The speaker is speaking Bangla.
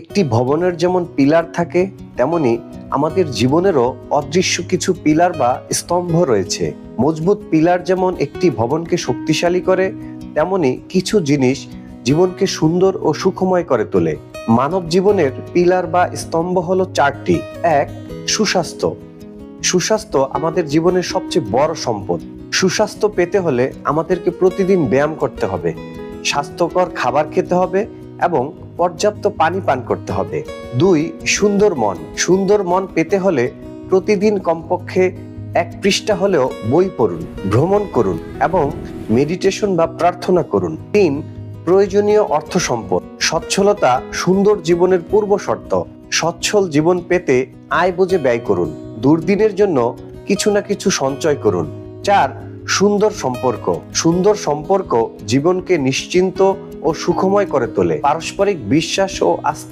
একটি ভবনের যেমন পিলার থাকে, তেমনি আমাদের জীবনেরও অদৃশ্য কিছু পিলার বা স্তম্ভ রয়েছে। মজবুত পিলার যেমন একটি ভবনকে শক্তিশালী করে, তেমনি কিছু জিনিস জীবনকে সুন্দর ও সুখময় করে তোলে। মানব জীবনের পিলার বা স্তম্ভ হলো চারটি। এক, সুস্বাস্থ্য। সুস্বাস্থ্য আমাদের জীবনের সবচেয়ে বড় সম্পদ। সুস্বাস্থ্য পেতে হলে আমাদেরকে প্রতিদিন ব্যায়াম করতে হবে, স্বাস্থ্যকর খাবার খেতে হবে এবং পর্যাপ্ত পানি পান করতে হবে। দুই, সুন্দর মন। সুন্দর মন পেতে হলে প্রতিদিন কমপক্ষে 1 পৃষ্ঠা হলেও বই পড়ুন, ভ্রমণ করুন এবং মেডিটেশন বা প্রার্থনা করুন। তিন, প্রয়োজনীয় অর্থ সম্পদ। সচ্ছলতা সুন্দর জীবনের পূর্ব শর্ত। সচ্ছল জীবন পেতে আয় বুঝে ব্যয় করুন। দুর্দিনের জন্য কিছু না কিছু সঞ্চয় করুন। চার, সুন্দর সম্পর্ক। সুন্দর সম্পর্ক জীবনকে নিশ্চিন্ত ও সুখময় করে তোলে। পারস্পরিক বিশ্বাস ও আস্থা